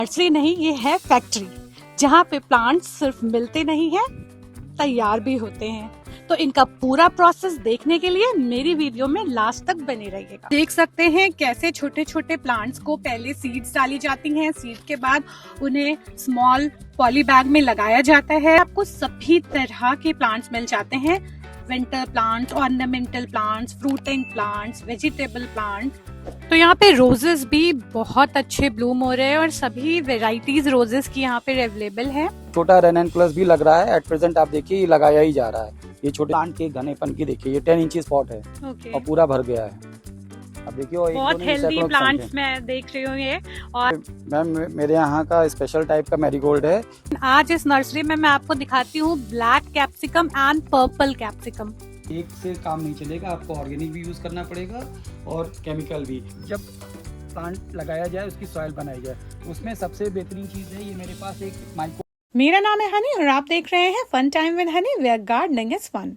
Nursery नहीं, ये है फैक्ट्री, जहाँ पे प्लांट्स सिर्फ मिलते नहीं हैं, तैयार भी होते हैं। तो इनका पूरा प्रोसेस देखने के लिए मेरी वीडियो में लास्ट तक बने रहिएगा। देख सकते हैं कैसे छोटे छोटे प्लांट्स को पहले सीड्स डाली जाती हैं, सीड के बाद उन्हें स्मॉल पॉली बैग में लगाया जाता है। आपको सभी तरह के प्लांट्स मिल जाते हैं, winter plants, ornamental plants, fruiting plants, vegetable plants. तो यहाँ पे रोजेस भी बहुत अच्छे ब्लूम हो रहे हैं और सभी वेराइटीज रोजेस की यहाँ पे अवेलेबल है। छोटा रेनन प्लस भी लग रहा है एट प्रेजेंट, आप देखिए ये लगाया ही जा रहा है। ये छोटे प्लांट के घनेपन की देखिए, ये 10 इंची स्पॉट है और पूरा भर गया है। अब देखिए बहुत हेल्दी प्लांट्स मैं देख रही हूँ ये। और मैम मेरे यहाँ का स्पेशल टाइप का मैरीगोल्ड है। आज इस नर्सरी में मैं आपको दिखाती हूँ black capsicum and purple capsicum. एक से काम नहीं चलेगा, आपको ऑर्गेनिक भी यूज करना पड़ेगा और केमिकल भी। जब प्लांट लगाया जाए, उसकी सॉइल बनाई जाए, उसमें सबसे बेहतरीन चीज है ये मेरे पास एक माइक्रो। मेरा नाम है हनी और आप देख रहे हैं fun time with Honey, where gardening is fun.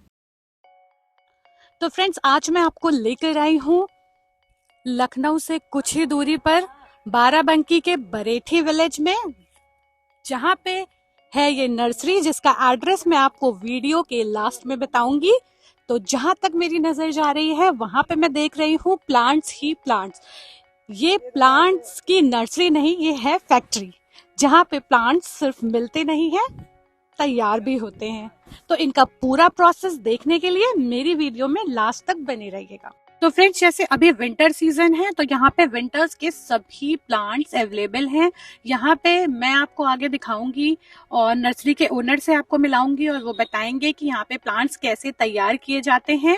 तो फ्रेंड्स, आज मैं आपको लेकर आई हूँ लखनऊ से कुछ ही दूरी पर बाराबंकी के बरेठी विलेज में, जहाँ पे है ये नर्सरी, जिसका एड्रेस मैं आपको वीडियो के लास्ट में बताऊंगी। तो जहां तक मेरी नजर जा रही है वहां पे मैं देख रही हूँ प्लांट्स ही प्लांट्स। ये प्लांट्स की नर्सरी नहीं, ये है फैक्ट्री, जहां पे प्लांट्स सिर्फ मिलते नहीं हैं, तैयार भी होते हैं। तो इनका पूरा प्रोसेस देखने के लिए मेरी वीडियो में लास्ट तक बने रहिएगा। तो फ्रेंड्स, जैसे अभी विंटर सीजन है तो यहाँ पे विंटर्स के सभी प्लांट्स अवेलेबल हैं। यहाँ पे मैं आपको आगे दिखाऊंगी और नर्सरी के ओनर से आपको मिलाऊंगी और वो बताएंगे कि यहाँ पे प्लांट्स कैसे तैयार किए जाते हैं।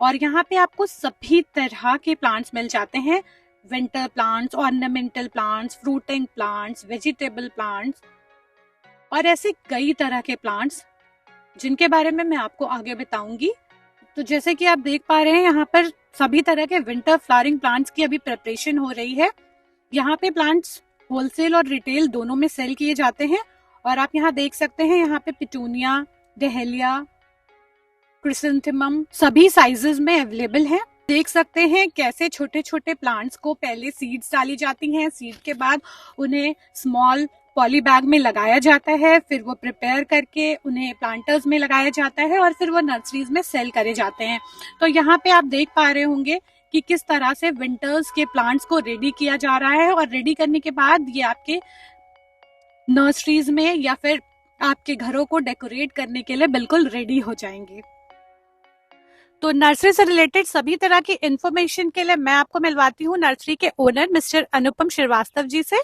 और यहाँ पे आपको सभी तरह के प्लांट्स मिल जाते हैं, winter plants, ornamental plants, fruiting plants, vegetable plants और ऐसे कई तरह के प्लांट्स जिनके बारे में मैं आपको आगे बताऊंगी। तो जैसे कि आप देख पा रहे हैं, यहाँ पर सभी तरह के विंटर फ्लावरिंग प्लांट्स की अभी प्रिपरेशन हो रही है। यहाँ पे प्लांट्स होलसेल और रिटेल दोनों में सेल किए जाते हैं। और आप यहाँ देख सकते हैं, यहाँ पे पिटूनिया, डहेलिया, क्रिसेंथेमम सभी साइजेस में अवेलेबल हैं। देख सकते हैं कैसे छोटे छोटे प्लांट्स को पहले सीड्स डाली जाती हैं, सीड के बाद उन्हें स्मॉल पॉली बैग में लगाया जाता है, फिर वो प्रिपेयर करके उन्हें प्लांटर्स में लगाया जाता है और फिर वो नर्सरीज में सेल करे जाते हैं। तो यहाँ पे आप देख पा रहे होंगे कि किस तरह से विंटर्स के प्लांट्स को रेडी किया जा रहा है और रेडी करने के बाद ये आपके नर्सरीज में या फिर आपके घरों को डेकोरेट करने के लिए बिल्कुल रेडी हो जाएंगे। तो नर्सरी से रिलेटेड सभी तरह की इंफॉर्मेशन के लिए मैं आपको मिलवाती हूँ नर्सरी के ओनर मिस्टर अनुपम श्रीवास्तव जी से।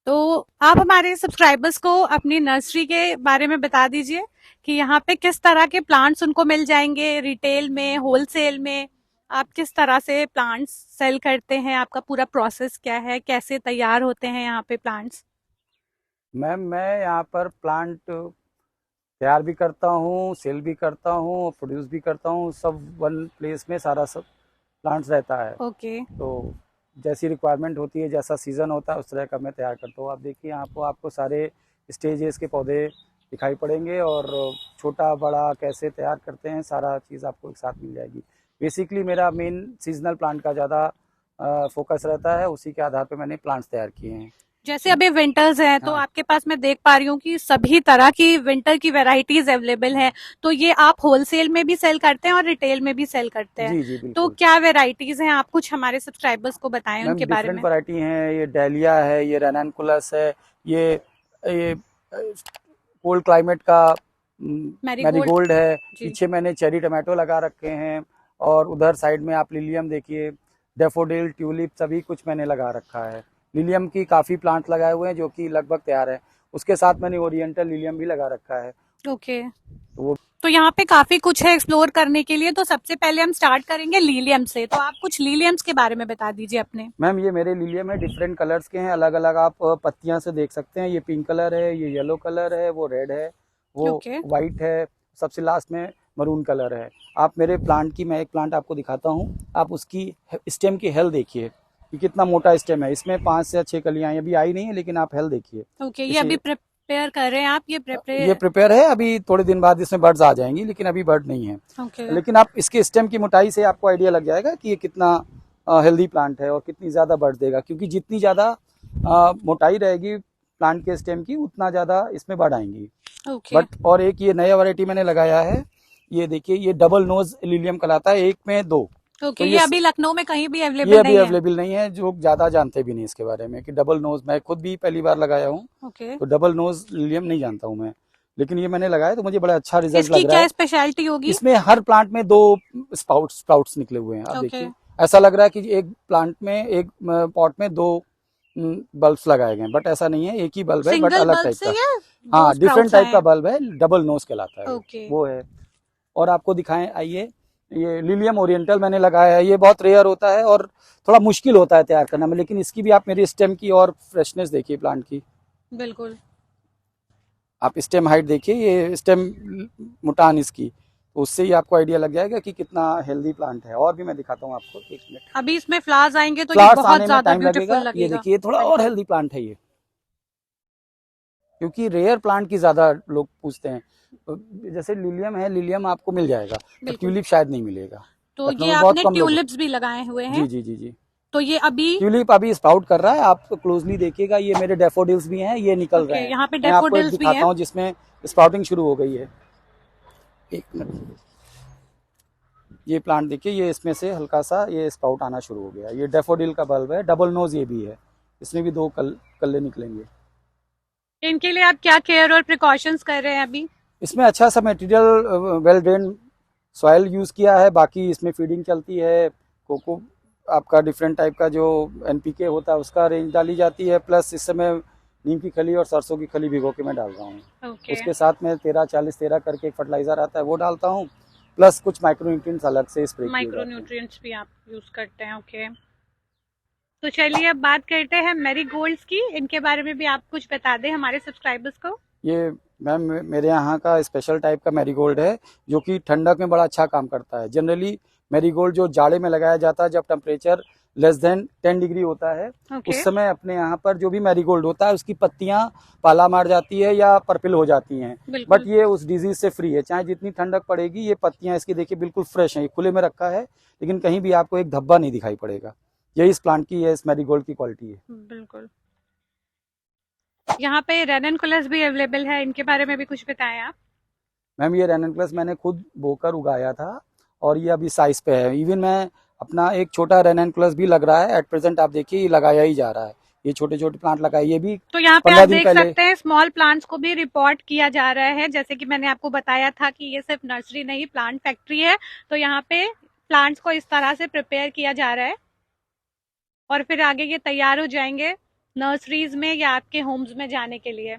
तो आप हमारे सब्सक्राइबर्स को अपनी नर्सरी के बारे में बता दीजिए कि यहाँ पे किस तरह के प्लांट्स उनको मिल जाएंगे, रिटेल में, होलसेल में, आप किस तरह से प्लांट्स सेल करते हैं, आपका पूरा प्रोसेस क्या है, कैसे तैयार होते हैं यहाँ पे प्लांट्स। मैम मैं यहाँ पर प्लांट तैयार भी करता हूँ, सेल भी करता हूँ, प्रोड्यूस भी करता हूँ, सब वन प्लेस में सारा सब प्लांट्स रहता है। ओके। तो जैसी रिक्वायरमेंट होती है, जैसा सीज़न होता है, उस तरह का मैं तैयार करता हूँ। आप देखिए यहाँ पर आपको सारे स्टेजेस के पौधे दिखाई पड़ेंगे और छोटा बड़ा कैसे तैयार करते हैं, सारा चीज़ आपको एक साथ मिल जाएगी। बेसिकली मेरा मेन सीजनल प्लांट का ज़्यादा फोकस रहता है, उसी के आधार पर मैंने प्लांट्स तैयार किए हैं। जैसे अभी विंटर्स हैं तो आपके पास मैं देख पा रही हूँ कि सभी तरह की विंटर की वैरायटीज अवेलेबल हैं। तो ये आप होलसेल में भी सेल करते हैं और रिटेल में भी सेल करते हैं। जी बिल्कुल। तो क्या वैरायटीज हैं, आप कुछ हमारे सब्सक्राइबर्स को बताएं उनके बारे में। वैरायटी हैं, ये डैलिया है, ये रेननकुलस है, ये कोल्ड क्लाइमेट का मैरीगोल्ड है। पीछे मैंने चेरी टमाटो लगा रखे हैं और उधर साइड में आप लिलियम देखिए, डेफोडिल, ट्यूलिप सभी कुछ मैंने लगा रखा है। लिलियम की काफी प्लांट लगाए हुए हैं जो कि लगभग तैयार है। उसके साथ मैंने ओरिएंटल लिलियम भी लगा रखा है। ओके। तो यहाँ पे काफी कुछ है एक्सप्लोर करने के लिए। तो सबसे पहले हम स्टार्ट करेंगे लिलियम से। तो आप कुछ लिलियम्स के बारे में बता दीजिए अपने। मैम ये मेरे लिलियम है, डिफरेंट कलर्स के हैं, अलग अलग आप पत्तियां से देख सकते हैं। ये पिंक कलर है, ये येलो कलर है, वो रेड है, वो व्हाइट है, सबसे लास्ट में मरून कलर है। आप मेरे प्लांट की, मैं एक प्लांट आपको दिखाता हूँ, आप उसकी स्टेम की हेल्थ देखिए कि कितना मोटा स्टेम है। इसमें 5 से 6 कलियां अभी आई नहीं है, लेकिन आप हेल्थ देखिए। ओके, ये अभी प्रिपेयर कर रहे हैं आप? ये प्रिपेयर है, अभी थोड़े दिन बाद इसमें बर्ड्स आ जाएंगी, लेकिन अभी बर्ड नहीं है। लेकिन आप इसके स्टेम की मोटाई से आपको आइडिया लग जाएगा कि ये कितना हेल्दी प्लांट है और कितनी ज्यादा बर्ड देगा। क्योंकि जितनी ज्यादा मोटाई रहेगी प्लांट के स्टेम की उतना ज्यादा इसमें बढ़ आएंगी। ओके। बट और एक ये नया वैरायटी मैंने लगाया है, ये देखिए, ये डबल नोज लिलियम कहलाता है, एक में दो। ओके, तो ये अभी लखनऊ में कहीं भी ये अवेलेबल अभी नहीं है? अवेलेबल नहीं है, जो ज्यादा जानते भी नहीं इसके बारे में कि डबल नोज, मैं खुद भी पहली बार लगाया हूँ। ओके। तो डबल नोज लिलियम नहीं जानता हूँ मैं, लेकिन ये मैंने लगाया तो मुझे बड़ा अच्छा रिजल्ट इसकी लग रहा क्या है। स्पेशलिटी होगी? इसमें हर प्लांट में दो स्प्राउट्स निकले हुए हैं, आप ओके। देखिए। ऐसा लग रहा है कि एक प्लांट में, एक पॉट में दो बल्ब्स लगाए गए हैं, बट ऐसा नहीं है, एक ही बल्ब है, बट सिंगल अलग बल्ब टाइप से का। या हाँ, दो डिफरेंट स्प्राउट्स टाइप आए का हैं? बल्ब है, डबल नोज कहलाता है ओके। वो है। और आपको दिखाएं, आइए, ये लिलियम ओरिएंटल मैंने लगाया है। ये बहुत रेयर होता है और थोड़ा मुश्किल होता है तैयार करना में, लेकिन इसकी भी आप मेरी स्टेम की और फ्रेशनेस देखिए प्लांट की। बिल्कुल। आप स्टेम हाइट देखिए, ये स्टेम मुटान इसकी, तो उससे ही आपको आइडिया लग जाएगा कि कितना हेल्दी प्लांट है। और भी मैं दिखाता हूँ आपको, एक मिनट। अभी इसमें फ्लावर्स आएंगे तो ये फ्लावर्स बहुत आने में ज्यादा टाइम ब्यूटीफुल लगेगा। ये लगेगा। देखिए, थोड़ा और बिल्कुल। हेल्दी प्लांट है ये, क्योंकि रेयर प्लांट की ज्यादा लोग पूछते हैं। तो जैसे लिलियम है, लिलियम आपको मिल जाएगा, पर ट्यूलिप शायद नहीं मिलेगा। तो लखनऊ ये में बहुत आपने कम लोग। ट्यूलिप्स भी लगाए हुए हैं? जी जी जी जी। तो ये अभी ट्यूलिप अभी स्प्राउट कर रहा है, आप क्लोजली देखिएगा। ये मेरे डेफोडिल्स भी हैं, ये निकल रहे ओके, हैं। यहाँ पे मैं आपको एक डेफोडिल्स भी दिखाता हैं। हूँ जिसमें स्प्राउटिंग शुरू हो गई है। एक मिनट, ये प्लांट देखिए, ये इसमें से हल्का सा ये स्प्राउट आना शुरू हो गया। ये डेफोडिल का बल्ब है, डबल नोज ये भी है, इसमें भी दो कल्ले निकलेंगे। इनके लिए आप क्या केयर और प्रिकॉशंस कर रहे हैं अभी? इसमें अच्छा सा material, well drain soil use किया है। बाकी इसमें फीडिंग चलती है, कोको आपका डिफरेंट टाइप का जो एनपीके होता है उसका रेंज डाली जाती है। प्लस इस समय नीम की खली और सरसों की खली भिगो के मैं डाल रहा हूँ। उसके साथ में 13-40-13 करके एक फर्टिलाइजर आता है, वो डालता हूँ। प्लस कुछ माइक्रो न्यूट्रिएंट्स अलग से स्प्रे किए माइक्रो जाते हैं। न्यूट्रिएंट्स भी आप यूज करते हैं? ओके। तो चलिए अब बात करते हैं मैरीगोल्ड्स की। इनके बारे में भी आप कुछ बता दें हमारे सब्सक्राइबर्स को। ये मैम मेरे यहाँ का स्पेशल टाइप का मैरीगोल्ड है, जो कि ठंडक में बड़ा अच्छा काम करता है। जनरली मैरीगोल्ड जो जाड़े में लगाया जाता है, जब टेम्परेचर लेस देन 10 डिग्री होता है, उस समय अपने यहाँ पर जो भी मैरीगोल्ड होता है उसकी पत्तियां पाला मार जाती है या पर्पल हो जाती हैं। बट ये उस डिजीज से फ्री है, चाहे जितनी ठंडक पड़ेगी। ये पत्तियां इसकी देखिए बिल्कुल फ्रेश हैं, ये खुले में रखा है, लेकिन कहीं भी आपको एक धब्बा नहीं दिखाई पड़ेगा। यही इस प्लांट की है, इस मैरीगोल्ड की क्वालिटी है। बिल्कुल। यहाँ पे रेननकुलस भी अवेलेबल है, इनके बारे में भी कुछ बताएं आप। मैम ये रेननकुलस मैंने खुद बोकर उगाया था और ये अभी साइज पे है। इवन मैं अपना एक छोटा रेननकुलस भी लग रहा है एट प्रेजेंट, आप देखिए ये लगाया ही जा रहा है। ये छोटे छोटे प्लांट लगाए, ये भी तो यहाँ पे 15 आप दिन देख पहले। सकते हैं स्मॉल प्लांट्स को भी रिपोर्ट किया जा रहा है। जैसे कि मैंने आपको बताया था कि ये सिर्फ नर्सरी नहीं, प्लांट फैक्ट्री है। तो यहाँ पे प्लांट्स को इस तरह से प्रिपेयर किया जा रहा है और फिर आगे ये तैयार हो जाएंगे नर्सरीज में या आपके होम्स में जाने के लिए।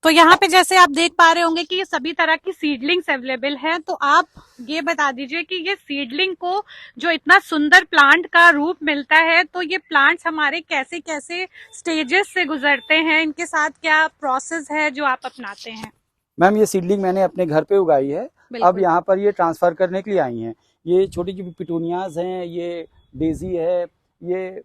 तो यहाँ पे जैसे आप देख पा रहे होंगे कि ये सभी तरह की सीडलिंग्स अवेलेबल है। तो आप ये बता दीजिए कि ये सीडलिंग को जो इतना सुंदर प्लांट का रूप मिलता है, तो ये प्लांट्स हमारे कैसे कैसे स्टेजेस से गुजरते हैं, इनके साथ क्या प्रोसेस है जो आप अपनाते हैं? मैम ये सीडलिंग मैंने अपने घर पे उगाई है, अब यहाँ पर ये ट्रांसफर करने के लिए आई हैं। ये छोटी छोटी पिटूनियाज हैं, ये डेजी है, ये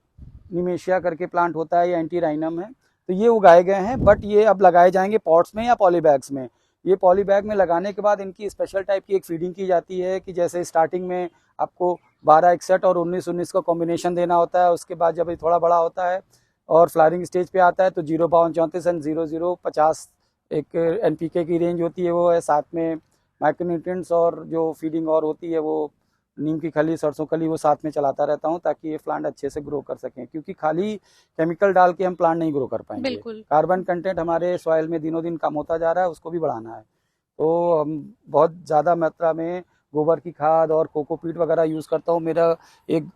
निमेशिया करके प्लांट होता है, ये एंटीराइनम है। तो ये उगाए गए हैं, बट ये अब लगाए जाएंगे पॉट्स में या पॉली बैग्स में। ये पॉली बैग में लगाने के बाद इनकी स्पेशल टाइप की एक फीडिंग की जाती है कि जैसे स्टार्टिंग में आपको 12-61 और 19-19 का कॉम्बिनेशन देना होता है। उसके बाद जब ये थोड़ा बड़ा होता है और फ्लावरिंग स्टेज पे आता है तो 0-52-34 एंड 0-0-50 एक एनपीके की रेंज होती है, वो है। साथ में माइक्रोन्यूट्रिएंट्स और जो फीडिंग और होती है, वो नीम की खली, सरसों खली, वो साथ में चलाता रहता हूँ ताकि ये प्लांट अच्छे से ग्रो कर सकें। क्योंकि खाली केमिकल डाल के हम प्लांट नहीं ग्रो कर पाएंगे। कार्बन कंटेंट हमारे सॉइल में दिनों दिन कम होता जा रहा है, उसको भी बढ़ाना है। तो हम बहुत ज़्यादा मात्रा में गोबर की खाद और कोकोपीट वगैरह यूज़ करता हूँ। मेरा एक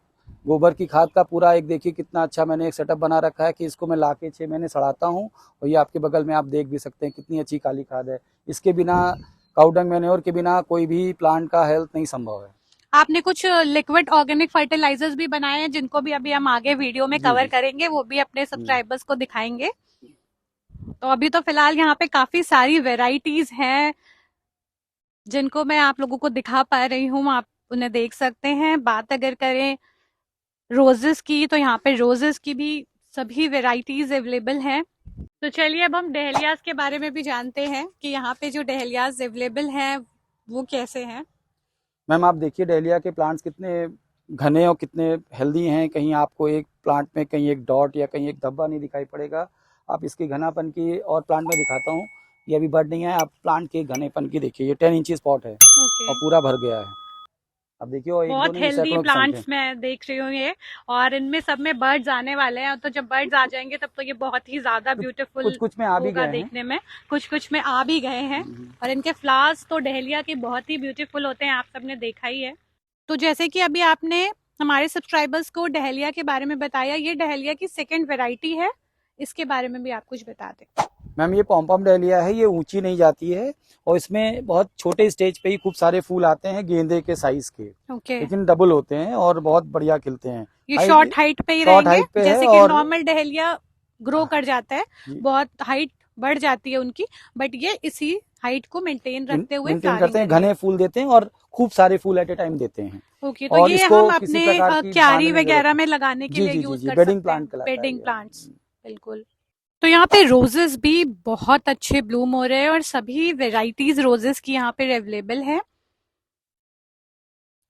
गोबर की खाद का पूरा एक देखिए कितना अच्छा मैंने एक सेटअप बना रखा है कि इसको मैं लाके 6 महीने सड़ाता हूँ। और ये आपके बगल में आप देख भी सकते हैं कितनी अच्छी काली खाद है। इसके बिना, काउडंग मैन्योर के बिना कोई भी प्लांट का हेल्थ नहीं संभव है। आपने कुछ लिक्विड ऑर्गेनिक फर्टिलाइजर्स भी बनाए हैं जिनको भी अभी हम आगे वीडियो में कवर करेंगे, वो भी अपने सब्सक्राइबर्स को दिखाएंगे। तो अभी तो फिलहाल यहाँ पे काफी सारी वेराइटीज हैं जिनको मैं आप लोगों को दिखा पा रही हूँ, आप उन्हें देख सकते हैं। बात अगर करें रोजेस की, तो यहाँ पे रोजेस की भी सभी वेराइटीज अवेलेबल हैं। तो चलिए अब हम डहेलियाज के बारे में भी जानते हैं कि यहाँ पे जो डहेलियाज अवेलेबल हैं वो कैसे हैं। मैम आप देखिए डहेलिया के प्लांट्स कितने घने और कितने हेल्दी हैं। कहीं आपको एक प्लांट में कहीं एक डॉट या कहीं एक धब्बा नहीं दिखाई पड़ेगा। आप इसकी घनापन की और प्लांट में दिखाता हूँ, ये अभी बड नहीं है। आप प्लांट के घनेपन की देखिए, ये 10 इंची स्पॉट है और पूरा भर गया है। अब देखिए, और एक दो बहुत नहीं, हेल्दी सैकड़ों की संख्या। प्लांट्स मैं देख रही हूँ ये, और इनमें सब में बर्ड्स आने वाले हैं, तो जब बर्ड्स आ जाएंगे तब तो ये बहुत ही ज्यादा ब्यूटीफुल कुछ कुछ में आ भी होगा गए हैं। देखने में। कुछ कुछ में आ भी गए हैं, और इनके फ्लावर्स तो डहलिया के बहुत ही ब्यूटीफुल होते हैं, आप सबने देखा ही है। तो जैसे कि अभी आपने हमारे सब्सक्राइबर्स को डहलिया के बारे में बताया, ये डहलिया की सेकेंड वेराइटी है, इसके बारे में भी आप कुछ बता दें। मैम, ये पॉम्पम डहलिया है, ये ऊंची नहीं जाती है और इसमें बहुत छोटे स्टेज पे ही खूब सारे फूल आते हैं, गेंदे के साइज के। लेकिन डबल होते हैं और बहुत बढ़िया खिलते हैं। ये शॉर्ट हाइट पे ही शॉर्ट रहेंगे, हाइट पे जैसे है कि और नॉर्मल डहलिया ग्रो कर जाता है, बहुत हाइट बढ़ जाती है उनकी, बट ये इसी हाइट को मेंटेन रखते हुए मेंटेन करते हैं, घने फूल देते हैं और खूब सारे फूल एट ए टाइम देते हैं। ओके, तो और ये इसको हम किसी अपने प्रकार की क्यारी बांधने की वगैरह जरूरत में नहीं। लगाने के जी लिए जी यूज जी, कर बेडिंग सकते हैं, प्लांट कहलाता है बेडिंग ये। प्लांट्स, बिल्कुल। तो यहाँ पे रोजेस भी बहुत अच्छे ब्लूम हो रहे हैं, और सभी वेराइटीज रोजेस की यहाँ पे अवेलेबल है।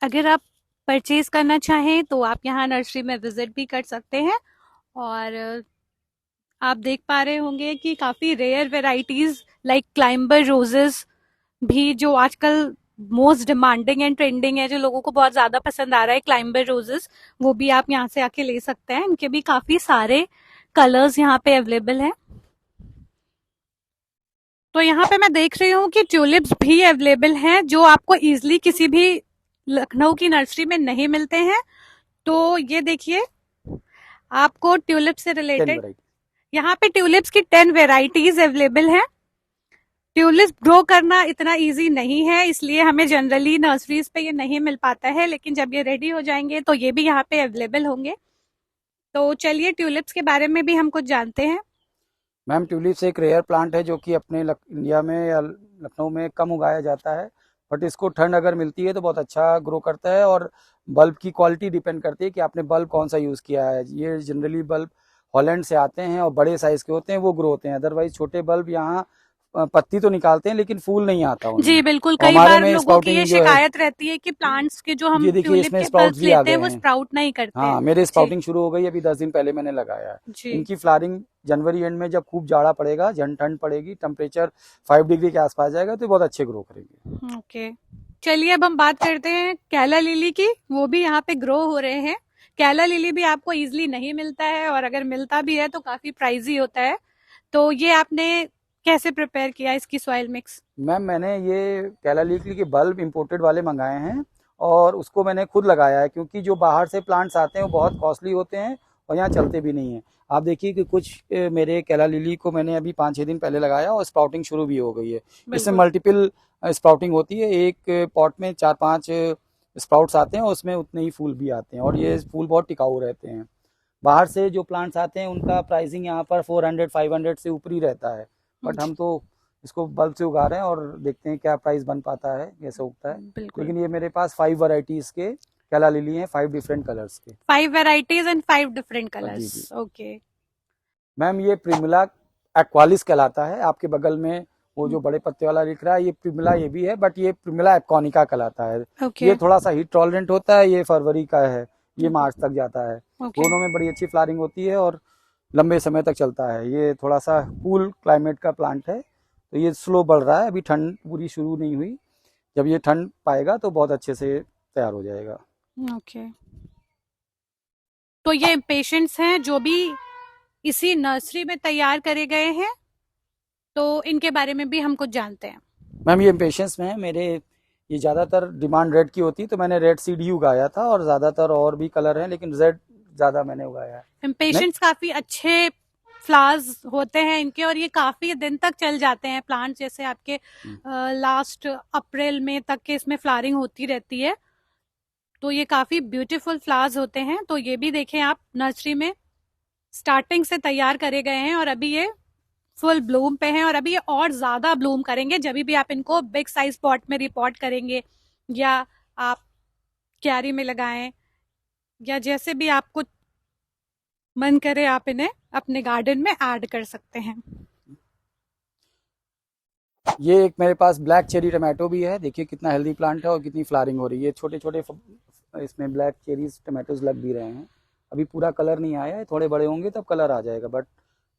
अगर आप परचेज करना चाहें तो आप यहाँ नर्सरी में विजिट भी कर सकते हैं। और आप देख पा रहे होंगे कि काफी rare varieties like climber roses भी, जो आजकल मोस्ट डिमांडिंग एंड ट्रेंडिंग है, जो लोगों को बहुत ज्यादा पसंद आ रहा है, क्लाइंबर रोजेस, वो भी आप यहाँ से आके ले सकते हैं। इनके भी काफी सारे कलर्स यहाँ पे अवेलेबल हैं। तो यहाँ पे मैं देख रही हूँ कि ट्यूलिप्स भी अवेलेबल हैं, जो आपको इजिली किसी भी लखनऊ की नर्सरी में नहीं मिलते हैं। तो ये देखिए, आपको ट्यूलिप से 10 रिलेटेड वैरायटी। यहाँ पे ट्यूलिप्स की 10 वेराइटीज अवेलेबल हैं। ट्यूलिप ग्रो करना इतना इजी नहीं है, इसलिए हमें जनरली नर्सरीज पे ये नहीं मिल पाता है, लेकिन जब ये रेडी हो जाएंगे तो ये भी यहाँ पे अवेलेबल होंगे। तो चलिए ट्यूलिप्स के बारे में भी हम कुछ जानते हैं। मैम, ट्यूलिप्स एक रेयर प्लांट है जो कि अपने इंडिया में या लखनऊ में कम उगाया जाता है। बट इसको ठंड अगर मिलती है तो बहुत अच्छा ग्रो करता है। और बल्ब की क्वालिटी डिपेंड करती है कि आपने बल्ब कौन सा यूज़ किया है। ये जनरली बल्ब हॉलैंड से आते हैं और बड़े साइज के होते हैं, वो ग्रो होते हैं। अदरवाइज छोटे बल्ब यहाँ पत्ती तो निकालते हैं लेकिन फूल नहीं आता जी उनमें। बिल्कुल, और कई हमारे बार में लोगों की ये स्पाउटिंग जो है, शिकायत रहती है कि प्लांट्स के जो हम ये देखिए ट्यूलिप इसमें के स्प्राउट्स बल्ब्स भी आ लेते हैं गए वो हैं। स्प्राउट नहीं करते हैं। हाँ, मेरे जी स्प्राउटिंग शुरू हो गई, अभी 10 दिन पहले मैंने लगाया है। जी, इनकी फ्लावरिंग जनवरी एंड में, जब खूब जाड़ा पड़ेगा, जन ठंड पड़ेगी, टेम्परेचर 5 डिग्री के आसपास जाएगा, तो बहुत अच्छे ग्रो करेंगे। ओके। चलिए अब हम बात करते हैं कैला लिली की, वो भी यहाँ पे ग्रो हो रहे हैं। कैला लिली भी आपको इजिली नहीं मिलता है, और अगर मिलता भी है तो काफी प्राइजी होता है। तो ये आपने कैसे प्रिपेयर किया इसकी सॉइल मिक्स? मैम, मैंने ये कैला लिली के बल्ब इंपोर्टेड वाले मंगाए हैं और उसको मैंने खुद लगाया है, क्योंकि जो बाहर से प्लांट्स आते हैं वो बहुत कॉस्टली होते हैं और यहाँ चलते भी नहीं हैं। आप देखिए कि कुछ मेरे कैला लिली को मैंने अभी 5-6 दिन पहले लगाया और स्प्राउटिंग शुरू भी हो गई है। इसमें मल्टीपल स्प्राउटिंग होती है, एक पॉट में 4-5 स्प्राउट्स आते हैं और उसमें उतने ही फूल भी आते हैं और ये फूल बहुत टिकाऊ रहते हैं। बाहर से जो प्लांट्स आते हैं उनका प्राइसिंग यहाँ पर 400-500 से ऊपर ही रहता है। बट हम तो इसको बल्ब से उगा रहे हैं और देखते हैं क्या प्राइस बन पाता है, कैसे उगता है। लेकिन ये मेरे पास 5 वैरायटीज के कैला लिली हैं, 5 डिफरेंट कलर्स के। 5 वेराइटीज एंड 5 डिफरेंट जी कलर्स, जी। ओके। मैम, ये प्रिमिला एक्वालिस कहलाता है। आपके बगल में वो जो बड़े पत्ते वाला दिख रहा है, ये प्रिमिला ये भी है, बट ये प्रिमिला एक्वानिका कहलाता है। ये थोड़ा सा हीट टॉलरेंट होता है, ये फरवरी का है, ये मार्च तक जाता है। दोनों में बड़ी अच्छी फ्लावरिंग होती है और लंबे समय तक चलता है। ये थोड़ा सा कूल क्लाइमेट का प्लांट है, तो ये स्लो बढ़ रहा है, अभी ठंड पूरी शुरू नहीं हुई। जब ये ठंड पाएगा तो बहुत अच्छे से तैयार हो जाएगा। ओके। तो ये पेशेंट्स हैं जो भी इसी नर्सरी में तैयार करे गए हैं, तो इनके बारे में भी हम कुछ जानते हैं। मैम, ये पेशेंस में है मेरे, ये ज़्यादातर डिमांड रेड की होती, तो मैंने रेड सीड ही उगाया था और ज़्यादातर और भी कलर हैं, लेकिन रेड ज़्यादा मैंने उगाया है। पेशेंट्स काफी अच्छे फ्लावर्स होते हैं इनके, और ये काफी दिन तक चल जाते हैं प्लांट, जैसे आपके लास्ट अप्रैल में तक के इसमें फ्लावरिंग होती रहती है। तो ये काफी ब्यूटीफुल फ्लावर्स होते हैं। तो ये भी देखें आप, नर्सरी में स्टार्टिंग से तैयार करे गए हैं और अभी ये फुल ब्लूम पे हैं, और अभी ये और ज्यादा ब्लूम करेंगे जब भी आप इनको बिग साइज पॉट में रिपोर्ट करेंगे, या आप क्यारी में लगाएं, या जैसे भी आपको मन करे आप इन्हें अपने गार्डन में ऐड कर सकते हैं। ये एक मेरे पास ब्लैक चेरी टमाटो भी है, देखिए कितना हेल्दी प्लांट है और कितनी फ्लावरिंग हो रही है। छोटे छोटे इसमें ब्लैक चेरीज टमाटोज लग भी रहे हैं। अभी पूरा कलर नहीं आया है, थोड़े बड़े होंगे तब कलर आ जाएगा, बट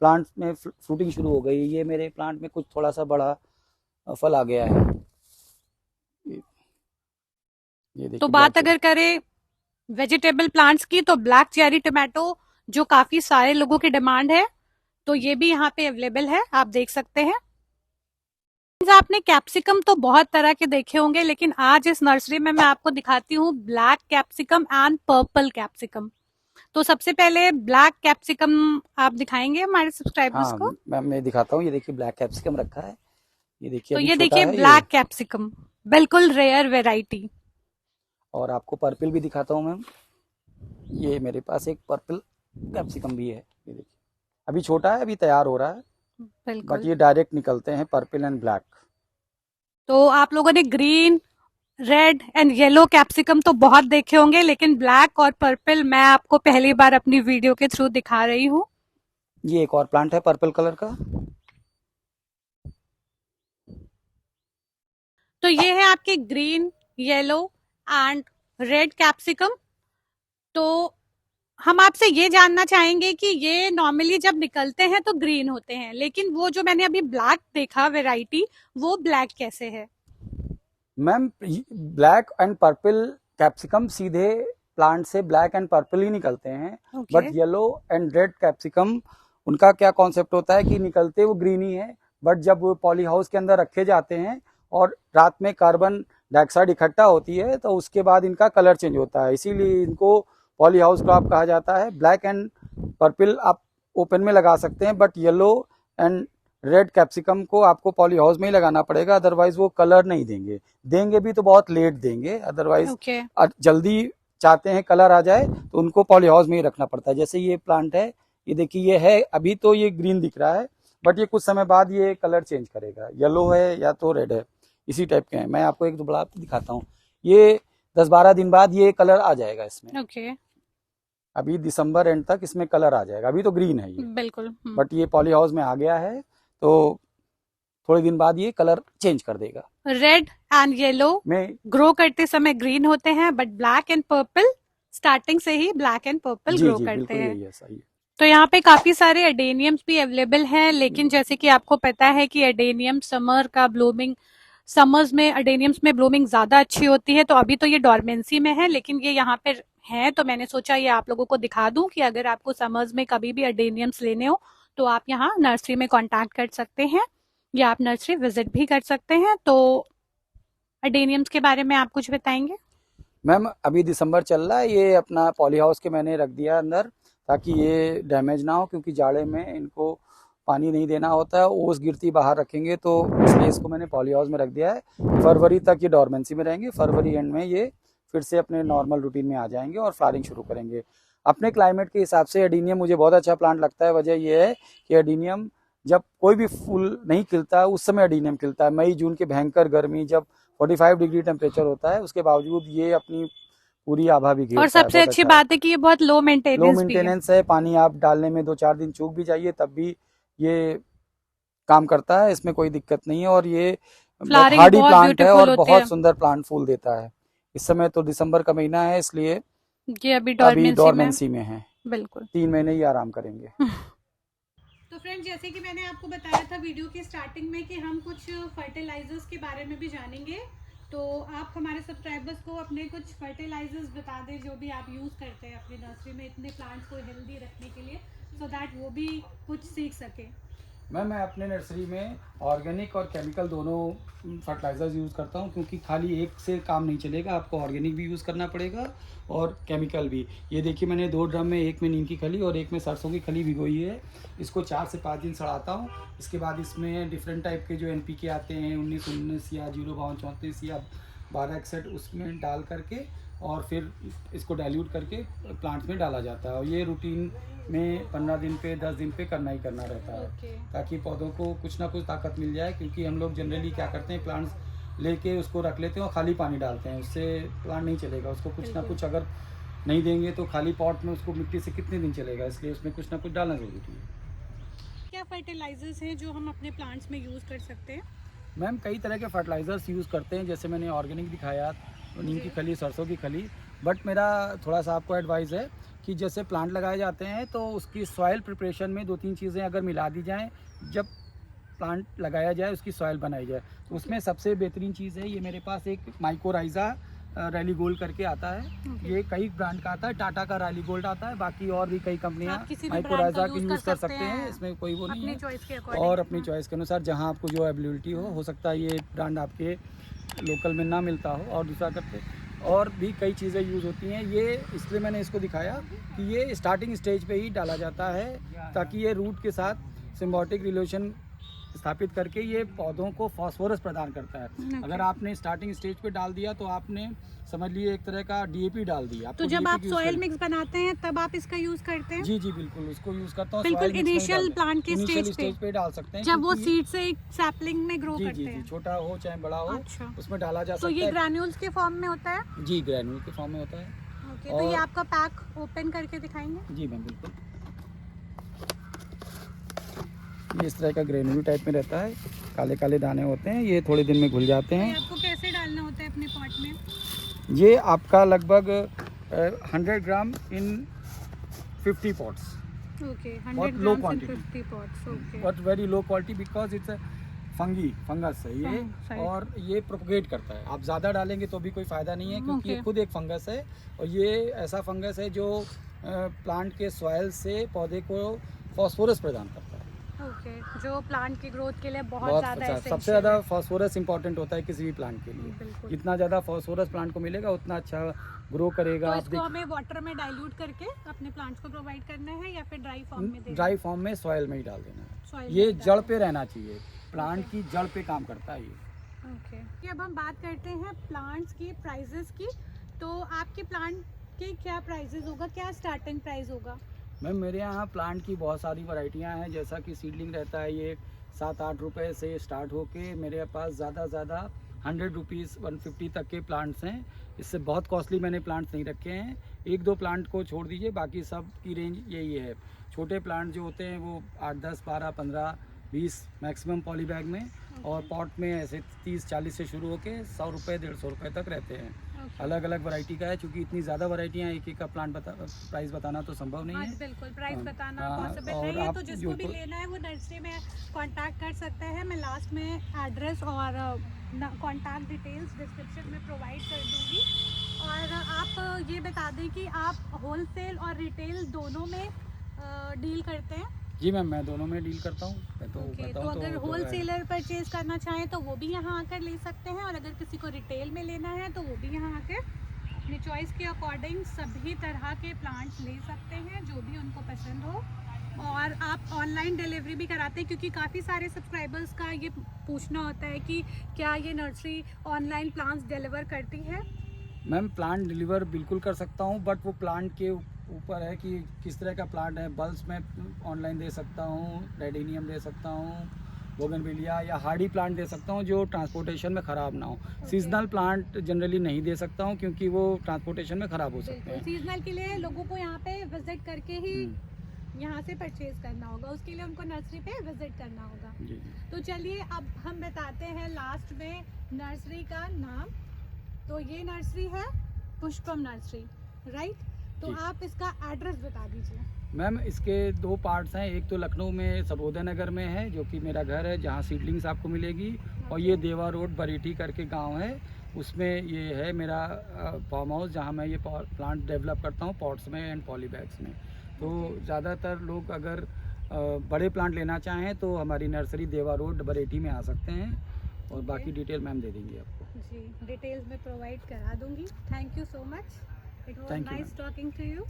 प्लांट में फ्रूटिंग शुरू हो गई। ये मेरे प्लांट में कुछ थोड़ा सा बड़ा फल आ गया है। ये देखिए। तो बात अगर करें वेजिटेबल प्लांट्स की, तो ब्लैक चेरी टमाटो जो काफी सारे लोगों की डिमांड है, तो ये भी यहाँ पे अवेलेबल है, आप देख सकते हैं। आपने कैप्सिकम तो बहुत तरह के देखे होंगे, लेकिन आज इस नर्सरी में मैं आपको दिखाती हूँ black capsicum and purple capsicum. तो सबसे पहले ब्लैक कैप्सिकम आप दिखाएंगे हमारे सब्सक्राइबर्स को? मैं दिखाता हूँ। ये देखिए ब्लैक कैप्सिकम रखा है, ये देखिए। तो ये देखिए ब्लैक कैप्सिकम, बिल्कुल रेयर वेराइटी। और आपको पर्पल भी दिखाता हूँ मैम। ये मेरे पास एक पर्पल कैप्सिकम भी है, ये देखिए। अभी छोटा है, अभी तैयार हो रहा है, बट ये डायरेक्ट निकलते हैं पर्पल एंड ब्लैक। तो आप लोगों ने green, red and yellow capsicum तो बहुत देखे होंगे, लेकिन ब्लैक और पर्पल मैं आपको पहली बार अपनी वीडियो के थ्रू दिखा रही हूँ। ये एक और प्लांट है पर्पल कलर का। तो ये है आपके green, yellow and red capsicum. तो हम आपसे ये जानना चाहेंगे कि ये नॉर्मली जब निकलते हैं तो ग्रीन होते हैं, लेकिन वो जो मैंने अभी ब्लैक देखा वेराइटी, वो ब्लैक कैसे है? Ma'am black and purple capsicum सीधे प्लांट से ब्लैक एंड पर्पल ही निकलते हैं, but yellow and red capsicum उनका क्या कॉन्सेप्ट होता है कि निकलते वो ग्रीन ही है, बट जब वो पॉली हाउस के अंदर रखे जाते हैं और रात में कार्बन डाइऑक्साइड इकट्ठा होती है तो उसके बाद इनका कलर चेंज होता है, इसीलिए इनको पॉली हाउस क्रॉप कहा जाता है। ब्लैक एंड पर्पल आप ओपन में लगा सकते हैं, but yellow and red capsicum को आपको पॉली हाउस में ही लगाना पड़ेगा, अदरवाइज वो कलर नहीं देंगे। देंगे भी तो बहुत लेट देंगे, अदरवाइज जल्दी चाहते हैं कलर आ जाए तो उनको पॉली हाउस में ही रखना पड़ता है। जैसे ये प्लांट है, ये देखिए, ये है अभी तो ये ग्रीन दिख रहा है, बट ये कुछ समय बाद ये कलर चेंज करेगा, येलो है या तो रेड है, इसी टाइप के हैं। मैं आपको एक दो बड़ा दिखाता हूँ। ये 10-12 दिन बाद ये कलर आ जाएगा इसमें। अभी दिसंबर एंड तक इसमें कलर आ जाएगा। अभी तो ग्रीन है ये, बिल्कुल, बट ये पॉली हाउस में आ गया है तो थोड़े दिन बाद ये कलर चेंज कर देगा। रेड एंड येलो में ग्रो करते समय ग्रीन होते हैं, but black and purple starting से ही ब्लैक एंड पर्पल ग्रो करते हैं। सही है। तो यहाँ पे काफी सारे एडेनियम्स भी अवेलेबल हैं, लेकिन जैसे कि आपको पता है कि एडेनियम समर का ब्लूमिंग, समर्स में एडेनियम्स में ब्लूमिंग ज्यादा अच्छी होती है, तो अभी तो ये डॉर्मेंसी में है, लेकिन ये यहाँ पे है, तो मैंने सोचा ये आप लोगों को दिखा दूं कि अगर आपको समर्स में कभी भी एडेनियम्स लेने हो तो आप यहाँ नर्सरी में कांटेक्ट कर सकते हैं, या आप नर्सरी विजिट भी कर सकते हैं। तो एडेनियम्स के बारे में आप कुछ बताएंगे? मैम अभी दिसंबर चल रहा है, ये अपना पॉली हाउस के मैंने रख दिया अंदर ताकि ये डैमेज ना हो, क्योंकि जाड़े में इनको पानी नहीं देना होता है, ओस गिरती बाहर रखेंगे, तो इसलिए इसको मैंने पॉली हाउस में रख दिया है। फरवरी तक ये डॉर्मेंसी में रहेंगे, फरवरी एंड में ये फिर से अपने नॉर्मल रूटीन में आ जाएंगे और फ्लावरिंग शुरू करेंगे। अपने क्लाइमेट के हिसाब से एडीनियम मुझे बहुत अच्छा प्लांट लगता है। वजह यह है कि एडीनियम जब कोई भी फूल नहीं खिलता है उस समय एडीनियम खिलता है। मई जून की भयंकर गर्मी, जब 45 डिग्री टेम्परेचर होता है, उसके बावजूद ये अपनी पूरी आभा भी घेरता है। और सबसे अच्छी बात है कि ये बहुत लो मेंटेनेंस है। पानी आप डालने में 2-4 दिन चूक भी जाइए तब भी ये काम करता है, इसमें कोई दिक्कत नहीं है। और ये हार्डी प्लांट है और बहुत सुंदर प्लांट फूल देता है। इस समय तो दिसंबर का महीना है, इसलिए ये अभी डॉर्मेंसी में है। बिल्कुल 3 महीने ही आराम करेंगे। तो फ्रेंड्स, जैसे कि मैंने आपको बताया था वीडियो की स्टार्टिंग में कि हम कुछ फर्टिलाइजर्स के बारे में भी जानेंगे, तो आप हमारे सब्सक्राइबर्स को अपने कुछ फर्टिलाइजर्स बता दें जो भी आप यूज़ करते हैं अपनी नर्सरी में इतने प्लांट्स को हेल्दी रखने के लिए, सो दैट वो भी कुछ सीख सके। मैं अपने नर्सरी में ऑर्गेनिक और केमिकल दोनों फर्टिलाइजर्स यूज़ करता हूं, क्योंकि खाली एक से काम नहीं चलेगा, आपको ऑर्गेनिक भी यूज़ करना पड़ेगा और केमिकल भी। ये देखिए मैंने 2 ड्रम में, एक में नीम की खली और एक में सरसों की खली भिगोई है। इसको 4 से 5 दिन सड़ाता हूँ। इसके बाद इसमें डिफरेंट टाइप के जो NPK आते हैं 19-19 या 0-32-34 या 1261 उसमें डाल करके और फिर इसको डाइल्यूट करके प्लांट्स में डाला जाता है। और ये रूटीन में 15 दिन पे 10 दिन पे करना ही करना रहता है, ताकि पौधों को कुछ ना कुछ ताकत मिल जाए। क्योंकि हम लोग जनरली क्या करते हैं, प्लांट्स लेके उसको रख लेते हैं और खाली पानी डालते हैं, उससे प्लांट नहीं चलेगा। उसको कुछ ना कुछ अगर नहीं देंगे तो खाली पॉट में उसको मिट्टी से कितने दिन चलेगा, इसलिए उसमें कुछ ना कुछ डालना जरूरी है। क्या फर्टिलाइजर्स हैं जो हम अपने प्लांट्स में यूज़ कर सकते हैं? मैम कई तरह के फर्टिलाइजर्स यूज़ करते हैं, जैसे मैंने ऑर्गेनिक दिखाया, नीम की खली, सरसों की खली, बट मेरा थोड़ा सा आपको एडवाइस है कि जैसे प्लांट लगाए जाते हैं तो उसकी सॉइल प्रिपरेशन में 2-3 चीज़ें अगर मिला दी जाएँ, जब प्लांट लगाया जाए उसकी सॉइल बनाई जाए, तो उसमें सबसे बेहतरीन चीज़ है, ये मेरे पास एक माइकोराइज़ा रैली गोल्ड करके आता है। ये कई ब्रांड का आता है, टाटा का रैली गोल्ड आता है, बाकी और भी कई कंपनियां माइकोराइज़ा की यूज़ कर सकते हैं, इसमें कोई वो नहीं है। और अपनी चॉइस के अनुसार जहां आपको जो अवेलेबिलिटी हो सकता है ये ब्रांड आपके लोकल में ना मिलता हो और दूसरा करते और भी कई चीज़ें यूज़ होती हैं। ये इसलिए मैंने इसको दिखाया कि ये स्टार्टिंग स्टेज पे ही डाला जाता है ताकि ये रूट के साथ सिम्बायोटिक रिलेशन स्थापित करके ये पौधों को फास्फोरस प्रदान करता है। अगर आपने स्टार्टिंग स्टेज पे डाल दिया तो आपने समझ लिए एक तरह का डीएपी डाल दिया। तो जब आप सॉइल मिक्स बनाते हैं तब आप इसका यूज करते हैं? जी जी बिल्कुल, उसको यूज करता हूँ। बिल्कुल इनिशियल प्लांट के स्टेज पे डाल सकते हैं जब वो सीड से एक सैपलिंग में ग्रो करते हैं। छोटा हो चाहे बड़ा हो, अच्छा। उसमें डाला जा सकता है। तो ये ग्रैन्यूल्स के फॉर्म में होता है? जी, ग्रैन्यूल के फॉर्म में होता है। ओके, तो ये आपका पैक ओपन करके दिखाएंगे? जी मैम बिल्कुल। ये इस तरह का ग्रेन्यूल टाइप में रहता है, काले काले दाने होते हैं, ये थोड़े दिन में घुल जाते हैं। आपको कैसे डालना होता है अपने पॉट में? ये आपका लगभग 100 ग्राम इन 50 pots. Okay, 100 low quantity, but very low quality because it's fungus है ये, और ये प्रोपगेट करता है। आप ज़्यादा डालेंगे तो भी कोई फ़ायदा नहीं है, क्योंकि ये खुद एक फंगस है, और ये ऐसा फंगस है जो प्लांट के सॉइल से पौधे को फास्फोरस प्रदान करता है। ओके, जो प्लांट की ग्रोथ के लिए बहुत ज़्यादा सबसे ज़्यादा फास्फोरस इंपॉर्टेंट होता है किसी भी प्लांट के लिए। जितना ज़्यादा फास्फोरस प्लांट को मिलेगा उतना अच्छा ग्रो करेगा। तो इसको हमें वाटर में डाइल्यूट करके अपने प्लांट्स को प्रोवाइड करना है या फिर ड्राई फॉर्म में देना? ड्राई फॉर्म में सॉइल में ही डाल देना है। ये जड़ पे रहना चाहिए, प्लांट की जड़ पे काम करता है ये। ओके, अब हम बात करते हैं प्लांट्स की प्राइजेस की। तो आपके प्लांट के क्या प्राइजेस होगा, क्या स्टार्टिंग प्राइस होगा? मैम मेरे यहाँ प्लांट की बहुत सारी वैरायटियाँ हैं। जैसा कि सीडलिंग रहता है ये 7-8 रुपये से स्टार्ट होके मेरे पास ज़्यादा 100 रुपीज़ 150 तक के प्लांट्स हैं। इससे बहुत कॉस्टली मैंने प्लांट्स नहीं रखे हैं। 1-2 प्लांट को छोड़ दीजिए, बाकी सब की रेंज यही है। छोटे प्लांट जो होते हैं वो 8, 10, 12, 15, 20 मैक्सिमम पॉली बैग में, और पॉट में ऐसे 30-40 से शुरू होके 100 रुपये 150 रुपये तक रहते हैं। अलग अलग वैरायटी का है, क्योंकि इतनी ज़्यादा वैरायटियाँ एक का प्लांट प्राइस बताना तो संभव नहीं है। बिल्कुल, प्राइस बताना पॉसिबल नहीं है। तो जिसको भी लेना है वो नर्सरी में कांटेक्ट कर सकता है। मैं लास्ट में एड्रेस और कांटेक्ट डिटेल्स डिस्क्रिप्शन में प्रोवाइड कर दूंगी। और आप ये बता दें कि आप होलसेल और रिटेल दोनों में डील करते हैं? जी मैम, मैं दोनों में डील करता हूँ। तो अगर होलसेलर परचेज करना चाहें तो वो भी यहाँ आकर ले सकते हैं, और अगर किसी को रिटेल में लेना है तो वो भी यहाँ आकर अपनी चॉइस के अकॉर्डिंग सभी तरह के प्लांट्स ले सकते हैं जो भी उनको पसंद हो। और आप ऑनलाइन डिलीवरी भी कराते हैं, क्योंकि काफ़ी सारे सब्सक्राइबर्स का ये पूछना होता है कि क्या ये नर्सरी ऑनलाइन प्लांट्स डिलीवर करती है? मैम प्लांट डिलीवर बिल्कुल कर सकता हूँ, बट वो प्लांट के ऊपर है कि किस तरह का प्लांट है। बल्ब्स में ऑनलाइन दे सकता हूँ, रेडिनियम दे सकता हूँ, बोगनविलिया या हार्डी प्लांट दे सकता हूँ जो ट्रांसपोर्टेशन में ख़राब ना हो। सीजनल प्लांट जनरली नहीं दे सकता हूँ, क्योंकि वो ट्रांसपोर्टेशन में ख़राब हो सकते हैं। सीजनल के लिए लोगों को यहाँ पे विजिट करके ही यहाँ से परचेज करना होगा, उसके लिए उनको नर्सरी पे विजिट करना होगा। जी। तो चलिए अब हम बताते हैं लास्ट में नर्सरी का नाम। तो ये नर्सरी है पुष्पम नर्सरी, राइट? तो आप इसका एड्रेस बता दीजिए। मैम इसके 2 पार्ट्स हैं। एक तो लखनऊ में सर्वोदय नगर में है, जो कि मेरा घर है, जहाँ सीडलिंग्स आपको मिलेगी, और ये देवा रोड बरेठी करके गांव है, उसमें ये है मेरा फार्म हाउस, जहाँ मैं ये प्लांट डेवलप करता हूँ पॉट्स में एंड पॉली बैग्स में। तो ज़्यादातर लोग अगर बड़े प्लांट लेना चाहें तो हमारी नर्सरी देवा रोड बरेठी में आ सकते हैं, और बाकी डिटेल मैम दे देंगे आपको। जी, डिटेल्स में प्रोवाइड करा दूंगी। Thank you so much, it was nice talking to you.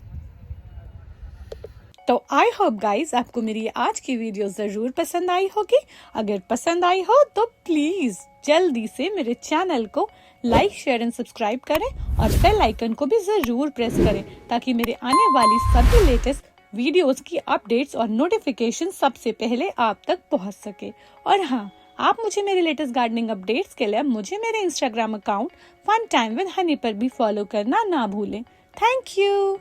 तो आई होप गाइज आपको मेरी आज की वीडियो जरूर पसंद आई होगी। अगर पसंद आई हो तो प्लीज जल्दी से मेरे चैनल को लाइक, शेयर एंड सब्सक्राइब करें, और बेल आइकन को भी जरूर प्रेस करें, ताकि मेरे आने वाली सभी लेटेस्ट वीडियोस की अपडेट्स और नोटिफिकेशन सबसे पहले आप तक पहुंच सके। और हाँ, आप मुझे मेरे लेटेस्ट गार्डनिंग अपडेट्स के लिए मुझे मेरे Instagram account fun time with Honey पर भी फॉलो करना ना भूलें। Thank you.